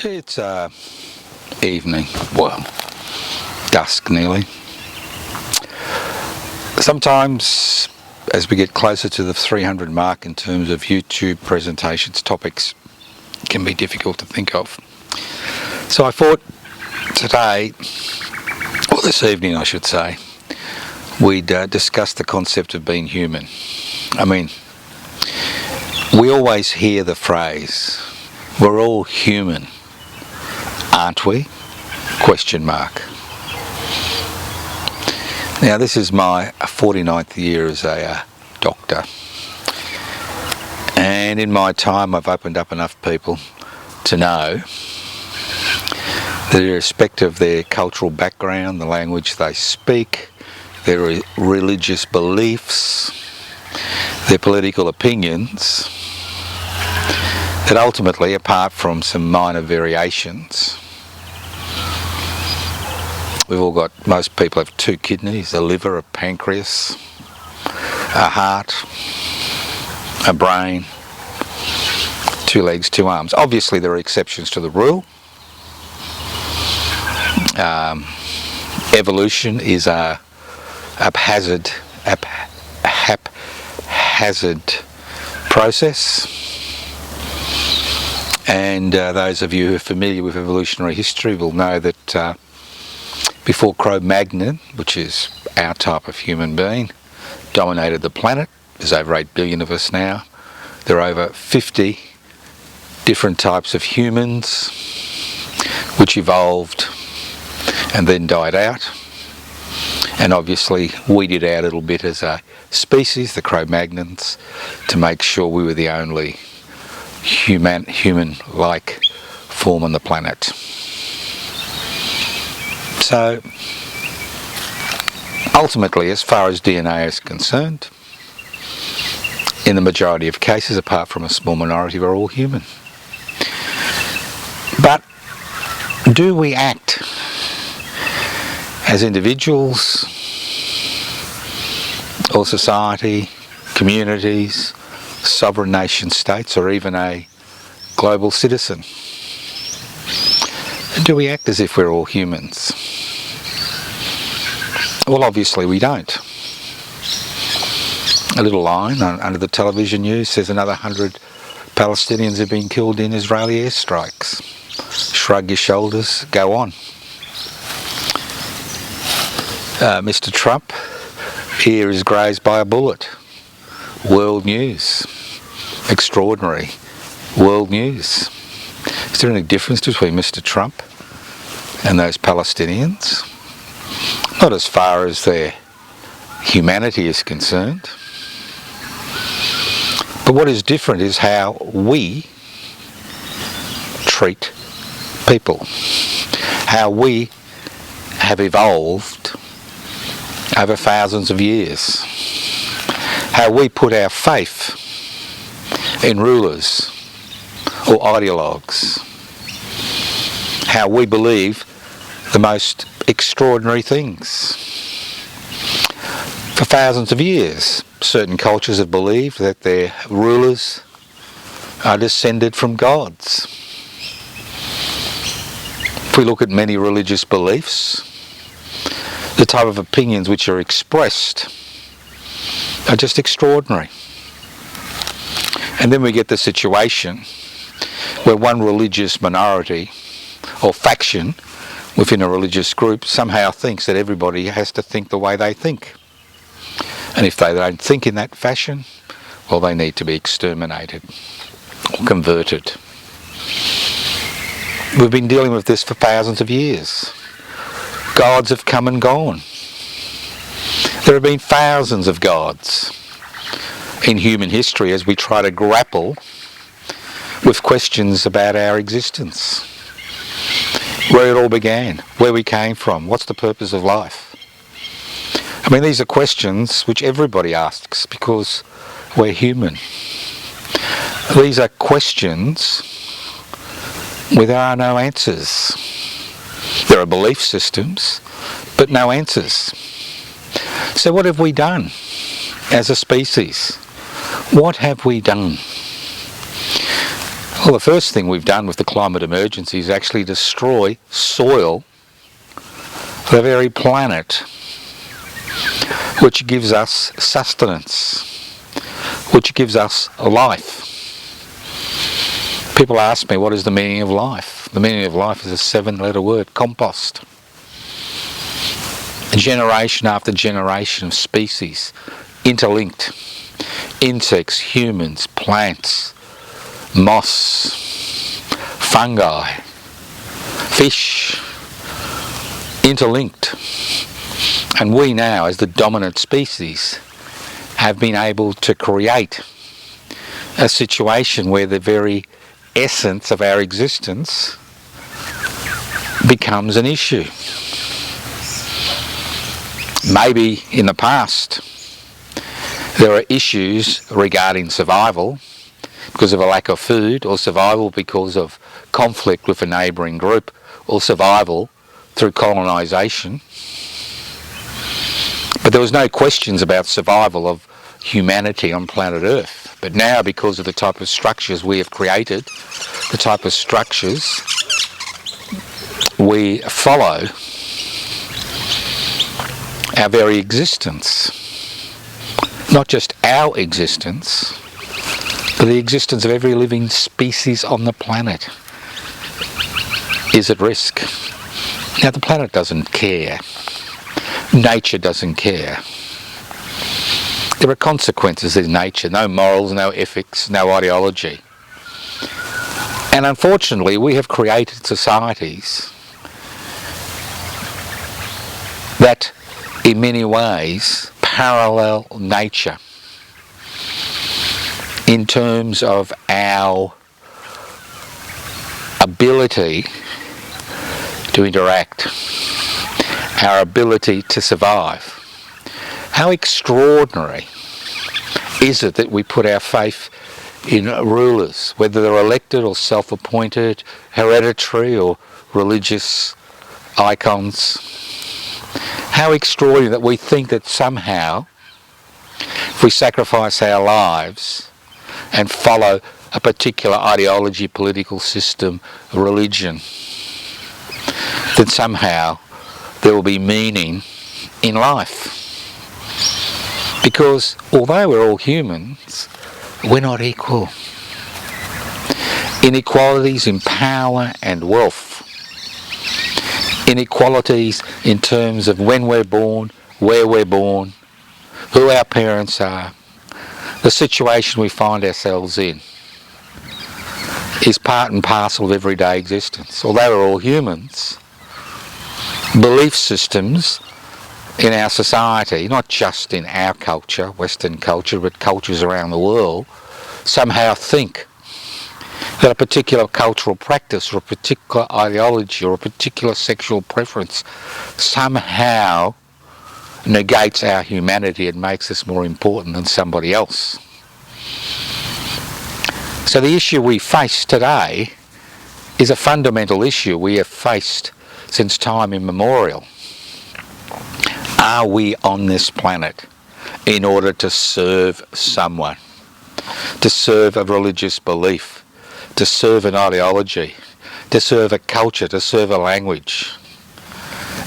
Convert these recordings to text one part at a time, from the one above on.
It's evening, well, dusk nearly. Sometimes as we get closer to the 300 mark in terms of YouTube presentations, topics can be difficult to think of. So I thought today, or this evening I should say, we'd discuss the concept of being human. I mean, we always hear the phrase, we're all human, aren't we? Question mark. Now this is my 49th year as a doctor, and in my time I've opened up enough people to know that irrespective of their cultural background, the language they speak, their religious beliefs, their political opinions, that ultimately, apart from some minor variations, most people have two kidneys, a liver, a pancreas, a heart, a brain, two legs, two arms. Obviously there are exceptions to the rule. Evolution is a haphazard process, and those of you who are familiar with evolutionary history will know that before Cro-Magnon, which is our type of human being, dominated the planet, there's over 8 billion of us now, there are over 50 different types of humans which evolved and then died out. And obviously we did our little bit as a species, the Cro-Magnons, to make sure we were the only human-like form on the planet. So ultimately, as far as DNA is concerned, in the majority of cases, apart from a small minority, we're all human. But do we act as individuals or society, communities, sovereign nation states, or even a global citizen? Do we act as if we're all humans? Well, obviously we don't. A little line under the television news says another 100 Palestinians have been killed in Israeli airstrikes. Shrug your shoulders, go on. Mr. Trump, ear is grazed by a bullet. World news. Extraordinary. World news. Is there any difference between Mr. Trump and those Palestinians? Not as far as their humanity is concerned. But what is different is how we treat people. How we have evolved over thousands of years. How we put our faith in rulers or ideologues. How we believe the most extraordinary things. For thousands of years, certain cultures have believed that their rulers are descended from gods. If we look at many religious beliefs, the type of opinions which are expressed are just extraordinary. And then we get the situation where one religious minority or faction within a religious group somehow thinks that everybody has to think the way they think. And if they don't think in that fashion, well, they need to be exterminated or converted. We've been dealing with this for thousands of years. Gods have come and gone. There have been thousands of gods in human history as we try to grapple with questions about our existence. Where it all began, where we came from, what's the purpose of life? I mean, these are questions which everybody asks because we're human. These are questions where there are no answers. There are belief systems, but no answers. So what have we done as a species? What have we done? Well, the first thing we've done with the climate emergency is actually destroy soil for the very planet which gives us sustenance, which gives us life. People ask me, what is the meaning of life? The meaning of life is a 7-letter word, compost. Generation after generation of species, interlinked. Insects, humans, plants, moss, fungi, fish, interlinked. And we now, as the dominant species, have been able to create a situation where the very essence of our existence becomes an issue. Maybe in the past there are issues regarding survival because of a lack of food, or survival because of conflict with a neighbouring group, or survival through colonisation. But there was no questions about survival of humanity on planet Earth. But now, because of the type of structures we have created, the type of structures we follow, our very existence, not just our existence, but the existence of every living species on the planet is at risk. Now, the planet doesn't care. Nature doesn't care. There are consequences in nature, no morals, no ethics, no ideology. And unfortunately, we have created societies that, in many ways, parallel nature in terms of our ability to interact, our ability to survive. How extraordinary is it that we put our faith in rulers, whether they're elected or self-appointed, hereditary or religious icons. How extraordinary that we think that somehow, if we sacrifice our lives and follow a particular ideology, political system, religion, that somehow there will be meaning in life. Because although we're all humans, we're not equal. Inequalities in power and wealth. Inequalities in terms of when we're born, where we're born, who our parents are, the situation we find ourselves in, is part and parcel of everyday existence. Although we're all humans, belief systems in our society, not just in our culture, Western culture, but cultures around the world, somehow think that a particular cultural practice or a particular ideology or a particular sexual preference somehow negates our humanity and makes us more important than somebody else. So the issue we face today is a fundamental issue we have faced since time immemorial. Are we on this planet in order to serve someone, to serve a religious belief, to serve an ideology, to serve a culture, to serve a language?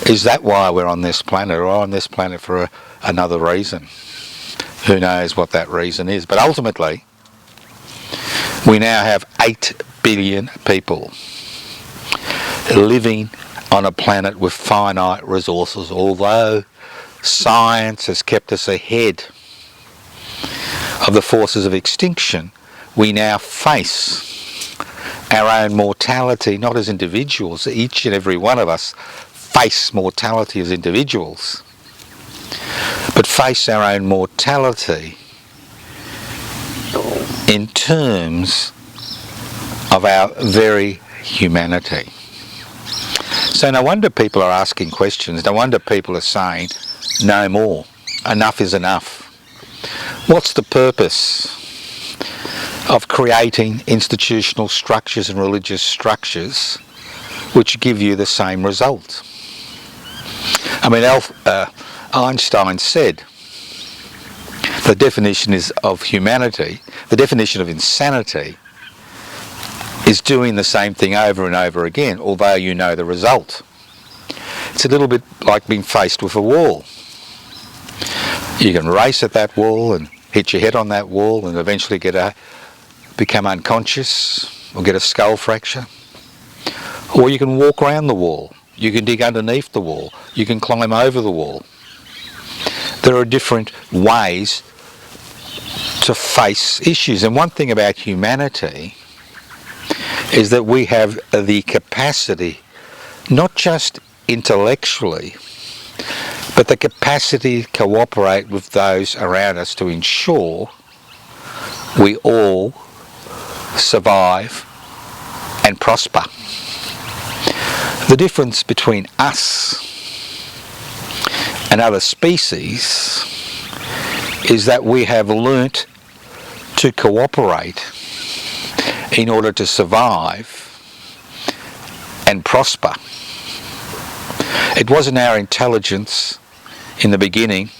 Is that why we're on this planet, or on this planet for another reason? Who knows what that reason is? But ultimately, we now have 8 billion people living on a planet with finite resources. Although science has kept us ahead of the forces of extinction, we now face our own mortality, not as individuals. Each and every one of us face mortality as individuals, but face our own mortality in terms of our very humanity. So no wonder people are asking questions, no wonder people are saying, no more, enough is enough. What's the purpose of creating institutional structures and religious structures which give you the same result? I mean, Einstein said the definition is of humanity, the definition of insanity is doing the same thing over and over again, although you know the result. It's a little bit like being faced with a wall. You can race at that wall and hit your head on that wall and eventually become unconscious or get a skull fracture. Or you can walk around the wall. You can dig underneath the wall. You can climb over the wall. There are different ways to face issues. And one thing about humanity is that we have the capacity, not just intellectually, but the capacity to cooperate with those around us to ensure we all survive and prosper. The difference between us and other species is that we have learnt to cooperate in order to survive and prosper. It wasn't our intelligence in the beginning,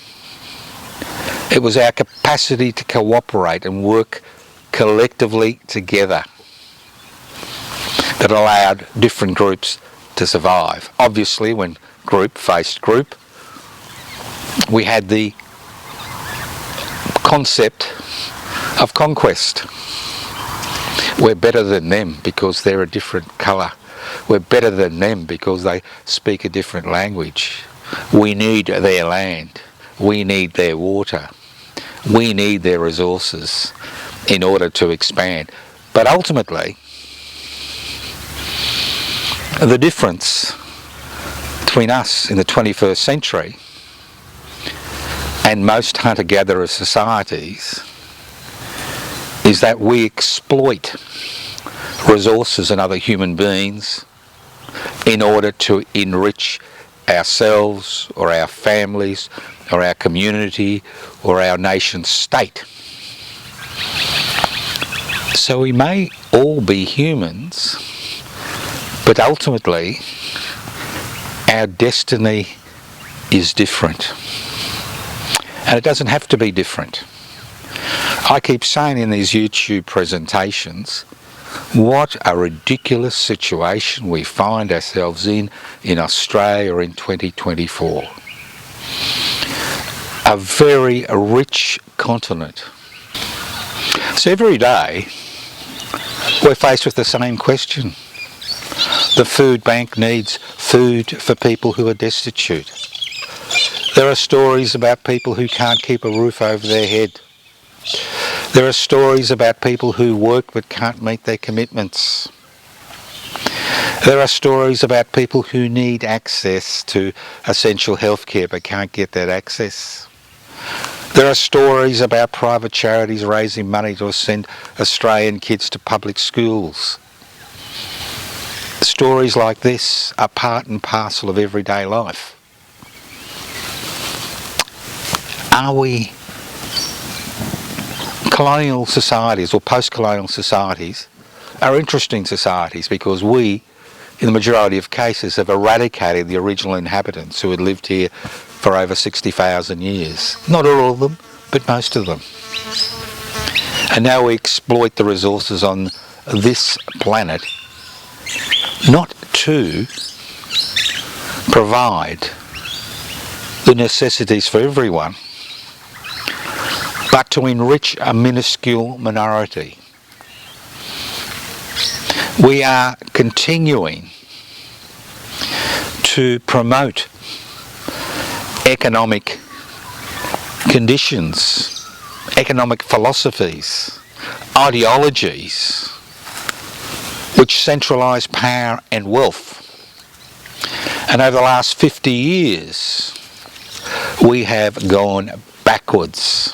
it was our capacity to cooperate and work collectively together that allowed different groups to survive. Obviously, when group faced group, we had the concept of conquest. We're better than them because they're a different colour. We're better than them because they speak a different language. We need their land. We need their water. We need their resources in order to expand. But ultimately, the difference between us in the 21st century and most hunter-gatherer societies is that we exploit resources and other human beings in order to enrich ourselves or our families or our community or our nation state. So we may all be humans, but ultimately our destiny is different. And it doesn't have to be different. I keep saying in these YouTube presentations, what a ridiculous situation we find ourselves in Australia in 2024. A very rich continent. So every day we're faced with the same question. The food bank needs food for people who are destitute. There are stories about people who can't keep a roof over their head. There are stories about people who work but can't meet their commitments. There are stories about people who need access to essential healthcare but can't get that access. There are stories about private charities raising money to send Australian kids to public schools. Stories like this are part and parcel of everyday life. Are we colonial societies or post-colonial societies are interesting societies because we, in the majority of cases, have eradicated the original inhabitants who had lived here for over 60,000 years. Not all of them, but most of them. And now we exploit the resources on this planet not to provide the necessities for everyone, but to enrich a minuscule minority. We are continuing to promote economic conditions, economic philosophies, ideologies which centralise power and wealth. And over the last 50 years we have gone backwards.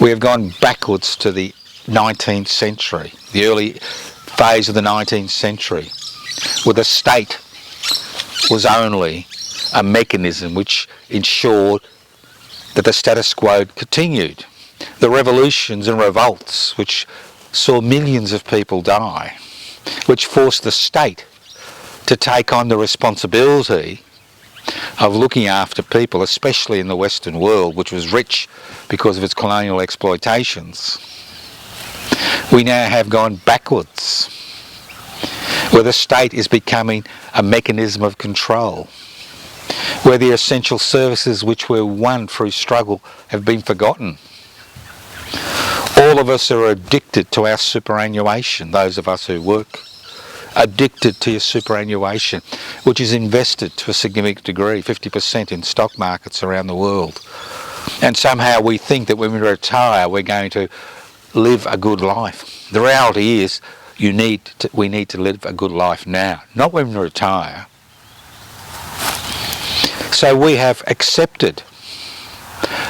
We have gone backwards to the 19th century, the early phase of the 19th century, where the state was only a mechanism which ensured that the status quo continued. The revolutions and revolts which saw millions of people die, which forced the state to take on the responsibility of looking after people, especially in the Western world, which was rich because of its colonial exploitations. We now have gone backwards. where the state is becoming a mechanism of control, where the essential services which were won through struggle have been forgotten. All of us are addicted to our superannuation, those of us who work, addicted to your superannuation, which is invested to a significant degree, 50% in stock markets around the world. And somehow we think that when we retire we're going to live a good life. The reality is we need to live a good life now, not when we retire. So we have accepted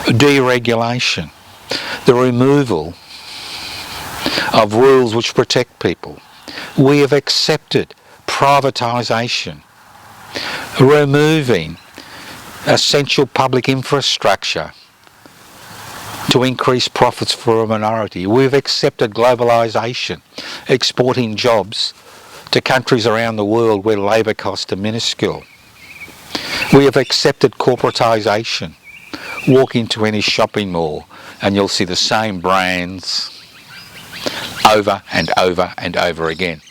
deregulation, the removal of rules which protect people. We have accepted privatisation, removing essential public infrastructure to increase profits for a minority. We've accepted globalisation, exporting jobs to countries around the world where labour costs are minuscule. We have accepted corporatisation. Walk into any shopping mall and you'll see the same brands over and over and over again.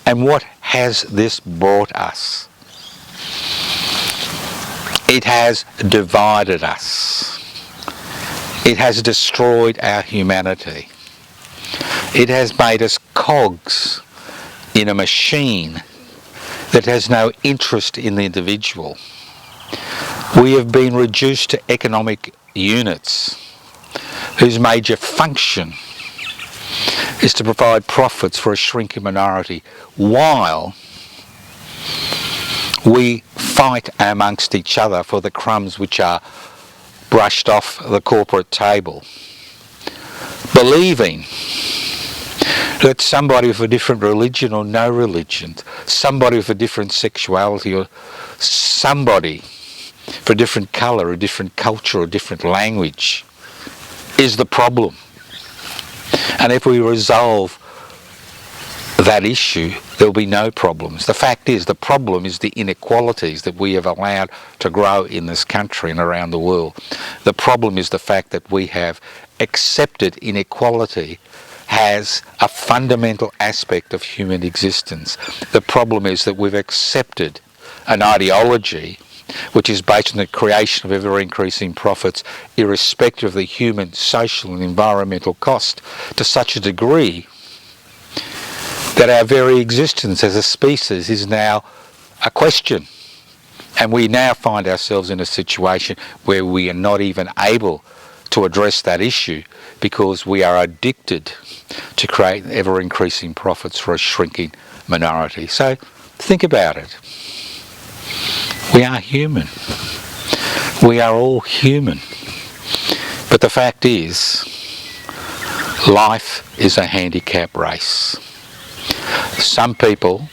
And what has this brought us? It has divided us. It has destroyed our humanity. It has made us cogs in a machine that has no interest in the individual. We have been reduced to economic units whose major function is to provide profits for a shrinking minority, while we fight amongst each other for the crumbs which are brushed off the corporate table, believing that somebody with a different religion or no religion, somebody with a different sexuality, or somebody for a different colour, a different culture, or a different language is the problem. And if we resolve that issue, there will be no problems. The fact is, the problem is the inequalities that we have allowed to grow in this country and around the world. The problem is the fact that we have accepted inequality as a fundamental aspect of human existence. The problem is that we've accepted an ideology which is based on the creation of ever-increasing profits, irrespective of the human, social and environmental cost, to such a degree that our very existence as a species is now a question. And we now find ourselves in a situation where we are not even able to address that issue because we are addicted to create ever-increasing profits for a shrinking minority. So think about it. We are human. We are all human. But the fact is, life is a handicap race. Some people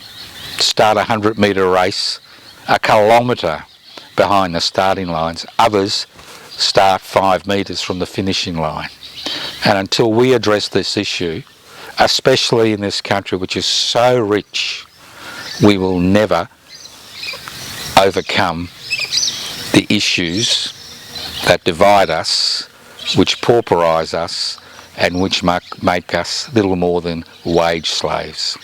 start a 100-metre race a kilometre behind the starting lines. Others start 5 metres from the finishing line. And until we address this issue, especially in this country which is so rich, we will never overcome the issues that divide us, which pauperise us, and which make us little more than wage slaves.